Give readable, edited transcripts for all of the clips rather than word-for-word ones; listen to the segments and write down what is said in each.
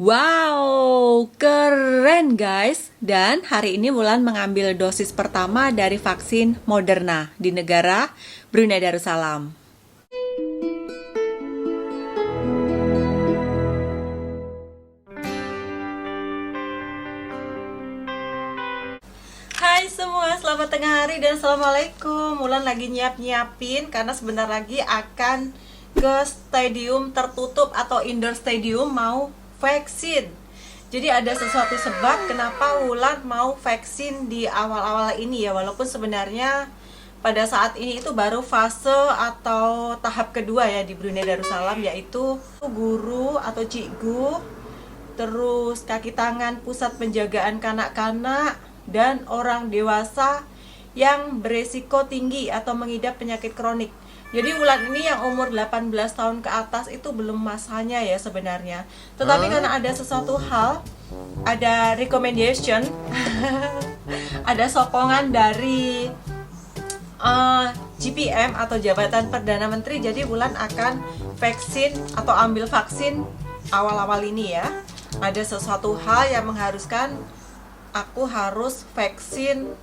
Wow, keren guys. Dan hari ini Wulan mengambil dosis pertama dari vaksin Moderna di negara Brunei Darussalam. Hai semua, selamat tengah hari dan Assalamualaikum. Wulan lagi nyiapin karena sebentar lagi akan ke stadium tertutup atau indoor stadium mau vaksin. Jadi ada sesuatu sebab kenapa Wulan mau vaksin di awal-awal ini ya, walaupun sebenarnya pada saat ini itu baru fase atau tahap kedua ya di Brunei Darussalam, yaitu guru atau cikgu, terus kaki tangan pusat penjagaan kanak-kanak dan orang dewasa yang beresiko tinggi atau mengidap penyakit kronik. Jadi Wulan ini yang umur 18 tahun ke atas itu belum masanya ya sebenarnya. Tetapi karena ada sesuatu hal, ada recommendation, ada sokongan dari GPM atau Jabatan Perdana Menteri, jadi Wulan akan vaksin atau ambil vaksin awal-awal ini ya. Ada sesuatu hal yang mengharuskan aku harus vaksin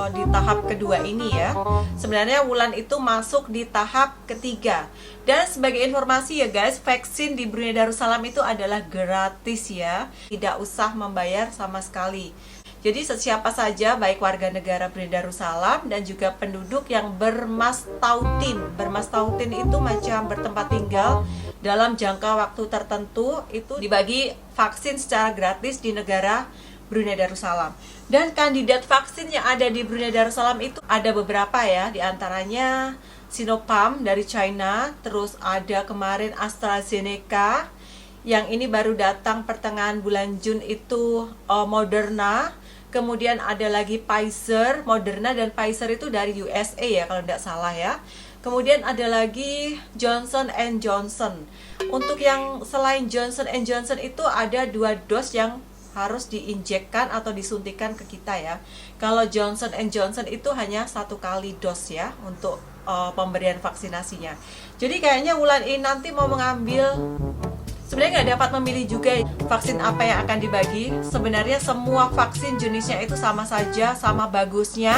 di tahap kedua ini ya. Sebenarnya Wulan itu masuk di tahap ketiga. Dan sebagai informasi ya guys, vaksin di Brunei Darussalam itu adalah gratis ya, tidak usah membayar sama sekali. Jadi siapa saja, baik warga negara Brunei Darussalam dan juga penduduk yang bermastautin. Bermastautin itu macam bertempat tinggal dalam jangka waktu tertentu, itu dibagi vaksin secara gratis di negara Brunei Darussalam. Dan kandidat vaksin yang ada di Brunei Darussalam itu ada beberapa ya, diantaranya Sinopharm dari China, terus ada kemarin AstraZeneca, yang ini baru datang pertengahan bulan Jun itu Moderna, kemudian ada lagi Pfizer, Moderna dan Pfizer itu dari USA ya kalau tidak salah ya. Kemudian ada lagi Johnson Johnson. Untuk yang selain Johnson Johnson itu ada 2 dos yang harus diinjekkan atau disuntikan ke kita ya. Kalau Johnson Johnson itu hanya 1 kali dos ya untuk pemberian vaksinasinya. Jadi kayaknya Wulan ini nanti mau mengambil, sebenarnya nggak dapat memilih juga vaksin apa yang akan dibagi. Sebenarnya semua vaksin jenisnya itu sama saja, sama bagusnya.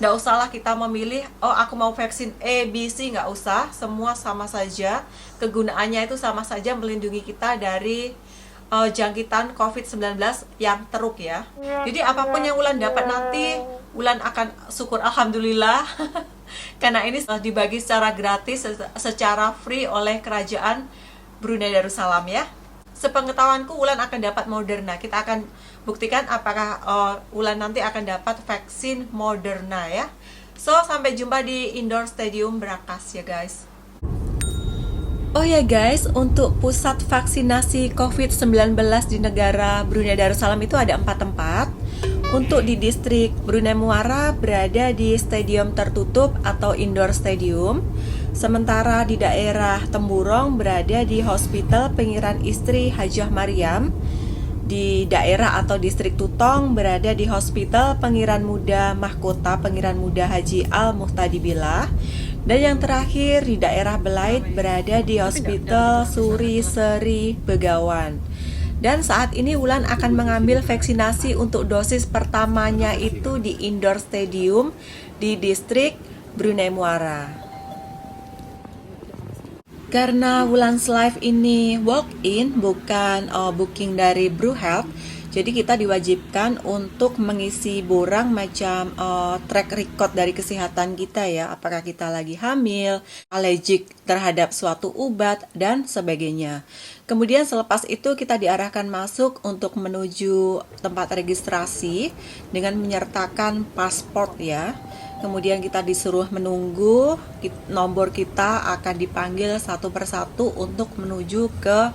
Nggak usahlah kita memilih, oh aku mau vaksin A, B, C, nggak usah. Semua sama saja. Kegunaannya itu sama saja, melindungi kita dari jangkitan COVID-19 yang teruk ya. Jadi apapun yang Wulan dapat nanti, Wulan akan syukur alhamdulillah karena ini dibagi secara gratis, secara free oleh kerajaan Brunei Darussalam ya. Sepengetahuanku Wulan akan dapat Moderna. Kita akan buktikan apakah Wulan nanti akan dapat vaksin Moderna ya. So sampai jumpa di indoor stadium Brakas ya guys. Oh ya guys, untuk pusat vaksinasi COVID-19 di negara Brunei Darussalam itu ada 4 tempat. Untuk di distrik Brunei Muara berada di stadium tertutup atau indoor stadium. Sementara di daerah Temburong berada di Hospital Pengiran Istri Hajah Mariam. Di daerah atau distrik Tutong berada di Hospital Pengiran Muda Mahkota Pengiran Muda Haji Al Muhtadi Billah. Dan yang terakhir di daerah Belait berada di Hospital Suri Seri Begawan. Dan saat ini Wulan akan mengambil vaksinasi untuk dosis pertamanya itu di indoor stadium di distrik Brunei Muara. Karena Wulan's Live ini walk-in, bukan booking dari Bru Health, jadi kita diwajibkan untuk mengisi borang macam track record dari kesehatan kita ya. Apakah kita lagi hamil, alergik terhadap suatu obat, dan sebagainya. Kemudian selepas itu kita diarahkan masuk untuk menuju tempat registrasi dengan menyertakan paspor ya. Kemudian kita disuruh menunggu, nomor kita akan dipanggil satu persatu untuk menuju ke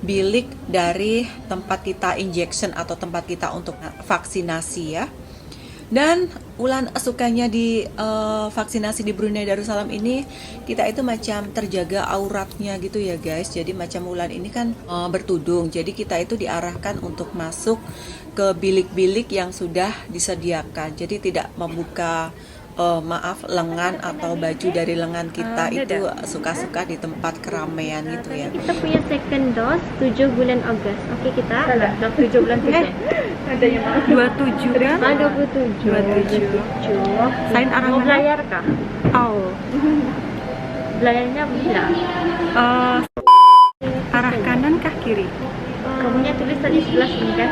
bilik dari tempat kita injection atau tempat kita untuk vaksinasi ya. Dan Wulan sukanya di vaksinasi di Brunei Darussalam ini, kita itu macam terjaga auratnya gitu ya guys. Jadi macam Wulan ini kan bertudung, jadi kita itu diarahkan untuk masuk ke bilik-bilik yang sudah disediakan. Jadi tidak membuka maaf, lengan atau baju dari lengan kita itu suka-suka di tempat keramaian gitu ya. Kita punya second dose 7 bulan Agustus. Oke, kita Salah, 7 bulan 7. Ada yang 27 kan? 27. 27. Sign arah Mau mana? belayar kah? Oh. Belayarnya bila? Arah kanan kah kiri? Kamunya tulis tadi sebelah sini kan?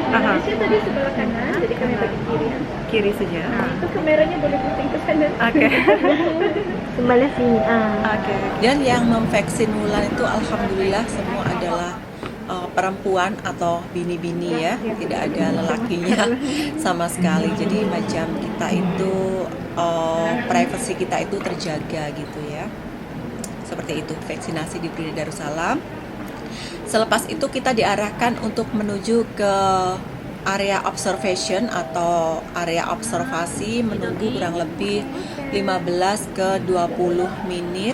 Aha, Indonesia tadi sebelah kanan, jadi kami bagi kiri ya. kiri saja. Itu kameranya boleh puting ke kanan. Oke. Sebelah sini. Oke. Dan yang memvaksin Wulan itu alhamdulillah semua adalah perempuan atau bini-bini ya, tidak ada lelakinya sama sekali. Jadi macam kita itu privasi kita itu terjaga gitu ya. Seperti itu vaksinasi di Brunei Darussalam. Selepas itu kita diarahkan untuk menuju ke area observation atau area observasi, menunggu kurang lebih 15 ke 20 menit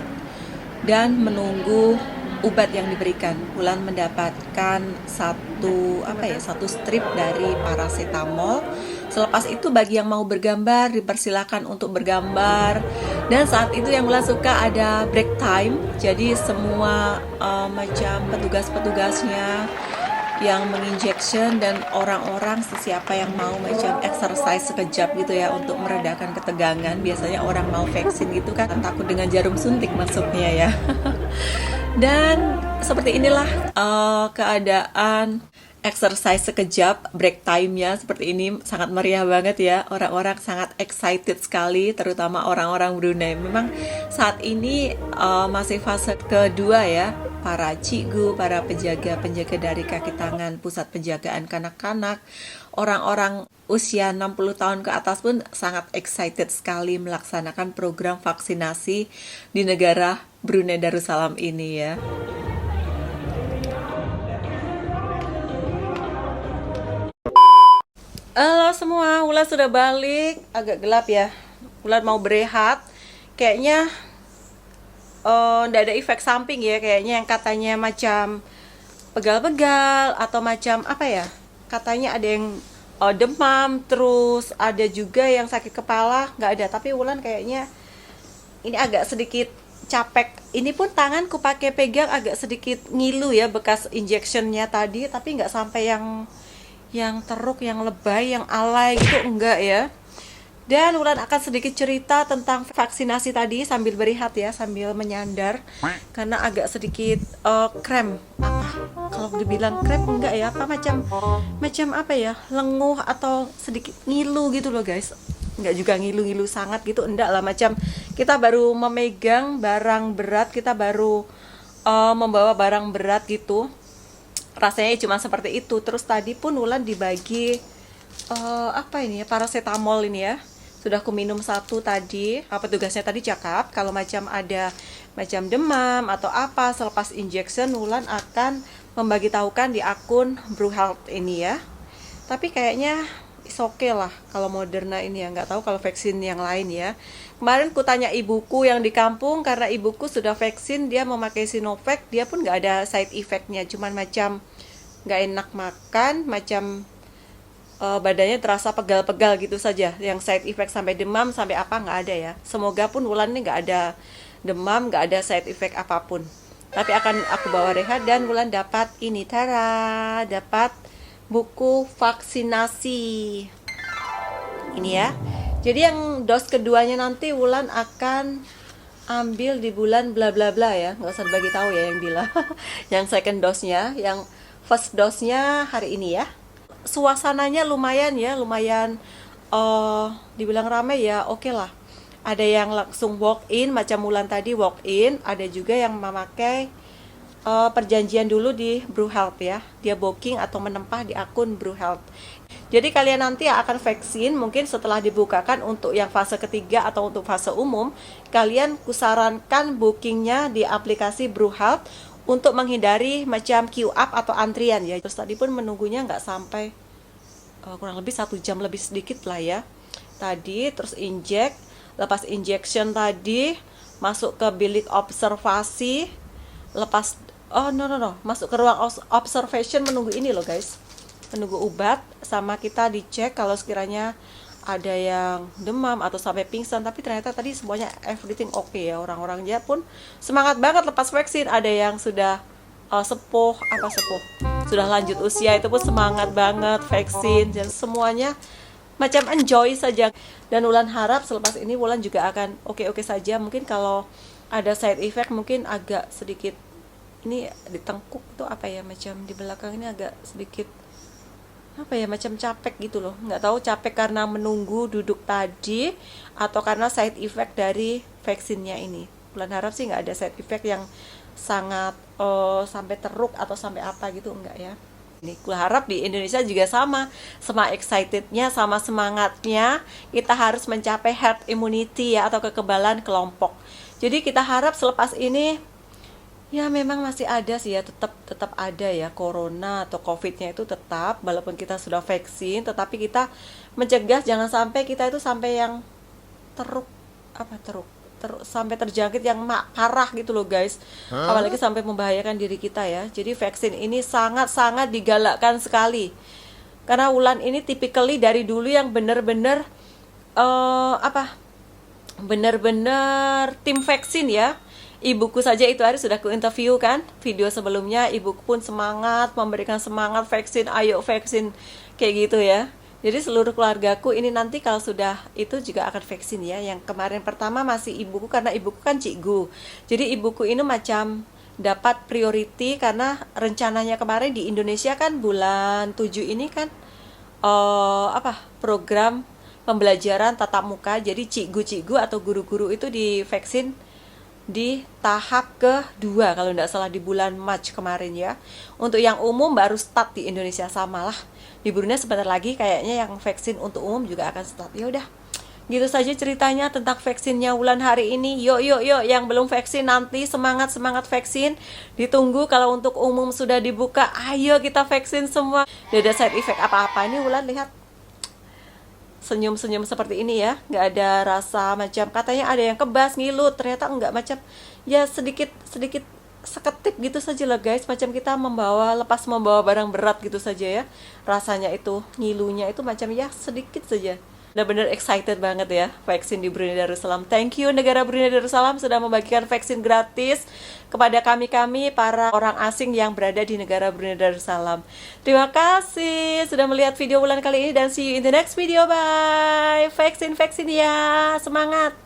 dan menunggu obat yang diberikan. Wulan mendapatkan satu strip dari paracetamol. Selepas itu bagi yang mau bergambar dipersilakan untuk bergambar. Dan saat itu yang Wulan suka ada break time. Jadi semua macam petugas-petugasnya yang menginjection dan orang-orang siapa yang mau macam exercise sekejap gitu ya untuk meredakan ketegangan. Biasanya orang mau vaksin gitu kan takut dengan jarum suntik maksudnya ya. Dan seperti inilah keadaan exercise sekejap, break time-nya seperti ini, sangat meriah banget ya. Orang-orang sangat excited sekali, terutama orang-orang Brunei. Memang saat ini masih fase kedua ya. Para cikgu, para penjaga-penjaga dari kaki tangan, pusat penjagaan kanak-kanak, orang-orang usia 60 tahun ke atas pun sangat excited sekali melaksanakan program vaksinasi di negara Brunei Darussalam ini ya. Halo semua, Wulan sudah balik. Agak gelap ya. Wulan mau berehat. Kayaknya nggak ada efek samping ya. Kayaknya yang katanya macam pegal-pegal atau macam apa ya? Katanya ada yang demam, terus ada juga yang sakit kepala. Nggak ada. Tapi Wulan kayaknya ini agak sedikit capek. Ini pun tanganku pakai pegang agak sedikit ngilu ya bekas injectionnya tadi. Tapi nggak sampai yang teruk, yang lebay, yang alay gitu, enggak ya. Dan Wulan akan sedikit cerita tentang vaksinasi tadi sambil berehat ya, sambil menyandar karena agak sedikit krem. Kalau dibilang krem enggak ya, macam apa ya, lenguh atau sedikit ngilu gitu loh guys. Enggak juga ngilu-ngilu sangat gitu, enggak lah, macam kita baru memegang barang berat, kita baru membawa barang berat gitu. Rasanya cuma seperti itu. Terus tadi pun Wulan dibagi apa ini ya, paracetamol ini ya. Sudah aku minum satu tadi. Petugasnya tadi cakap kalau macam ada macam demam atau apa selepas injection Wulan akan memberitahukan di akun BruHealth ini ya. Tapi kayaknya is okay lah kalau Moderna ini ya, nggak tahu kalau vaksin yang lain ya. Kemarin ku tanya ibuku yang di kampung, karena ibuku sudah vaksin, dia memakai Sinovac, dia pun nggak ada side effect-nya, cuman macam nggak enak makan, macam badannya terasa pegal-pegal gitu saja. Yang side effect sampai demam sampai apa nggak ada ya. Semoga pun Wulan ini nggak ada demam, nggak ada side effect apapun. Tapi akan aku bawa rehat dan Wulan dapat ini, tara, dapat buku vaksinasi ini ya. Jadi yang dos keduanya nanti Wulan akan ambil di bulan bla bla bla ya, nggak usah dibagi tahu ya yang bilang. Yang second dose-nya, yang first dose-nya hari ini ya. Suasananya lumayan ya, lumayan dibilang ramai ya, oke lah. Ada yang langsung walk in macam Wulan tadi walk in, ada juga yang memakai perjanjian dulu di BruHealth ya. Dia booking atau menempah di akun BruHealth. Jadi kalian nanti akan vaksin mungkin setelah dibukakan untuk yang fase ketiga atau untuk fase umum, kalian kusarankan bookingnya di aplikasi BruHealth untuk menghindari macam queue up atau antrian ya. Terus tadi pun menunggunya nggak sampai kurang lebih 1 jam lebih sedikit lah ya. Tadi terus lepas injection tadi masuk ke bilik observasi, masuk ke ruang observation menunggu ini loh guys. Menunggu obat, sama kita dicek kalau sekiranya ada yang demam atau sampai pingsan, tapi ternyata tadi semuanya everything oke ya, orang-orangnya pun semangat banget lepas vaksin. Ada yang sudah sepuh sudah lanjut usia itu pun semangat banget vaksin, dan semuanya macam enjoy saja. Dan Wulan harap selepas ini Wulan juga akan oke-oke saja. Mungkin kalau ada side effect mungkin agak sedikit, ini di tengkuk itu apa ya, macam di belakang ini agak sedikit apa ya, macam capek gitu loh. Nggak tahu capek karena menunggu duduk tadi atau karena side effect dari vaksinnya ini. Wulan harap sih nggak ada side effect yang sangat sampai teruk atau sampai apa gitu, enggak ya. Ini gue harap di Indonesia juga sama excitednya, sama semangatnya kita harus mencapai herd immunity ya, atau kekebalan kelompok. Jadi kita harap selepas ini ya memang masih ada sih ya, tetap ada ya corona atau covidnya itu tetap, walaupun kita sudah vaksin, tetapi kita mencegah jangan sampai kita itu sampai yang sampai terjangkit yang parah gitu loh guys. Apalagi sampai membahayakan diri kita ya. Jadi vaksin ini sangat-sangat digalakkan sekali, karena Wulan ini typically dari dulu yang bener-bener bener-bener tim vaksin ya. Ibuku saja itu hari sudah ku interview kan, video sebelumnya ibuku pun semangat, memberikan semangat vaksin, ayo vaksin kayak gitu ya. Jadi seluruh keluargaku ini nanti kalau sudah itu juga akan vaksin ya. Yang kemarin pertama masih ibuku, karena ibuku kan cikgu. Jadi ibuku ini macam dapat priority, karena rencananya kemarin di Indonesia kan bulan 7 ini kan program pembelajaran tatap muka. Jadi cikgu-cikgu atau guru-guru itu divaksin di tahap kedua kalau tidak salah di bulan Maret kemarin ya. Untuk yang umum baru start di Indonesia, sama lah di Brunei sebentar lagi kayaknya yang vaksin untuk umum juga akan start. Ya udah, gitu saja ceritanya tentang vaksinnya Wulan hari ini. Yuk yang belum vaksin nanti semangat vaksin. Ditunggu kalau untuk umum sudah dibuka, ayo kita vaksin semua. Tidak ada side effect apa-apa. Ini Wulan lihat senyum-senyum seperti ini ya, nggak ada rasa macam katanya ada yang kebas ngilut, ternyata enggak, macam ya sedikit seketip gitu saja lah guys, macam kita lepas membawa barang berat gitu saja ya, rasanya itu ngilunya itu macam ya sedikit saja. Benar-benar excited banget ya vaksin di Brunei Darussalam. Thank you negara Brunei Darussalam sudah membagikan vaksin gratis kepada kami para orang asing yang berada di negara Brunei Darussalam. Terima kasih sudah melihat video Wulan kali ini, dan see you in the next video. Bye. Vaksin ya, semangat.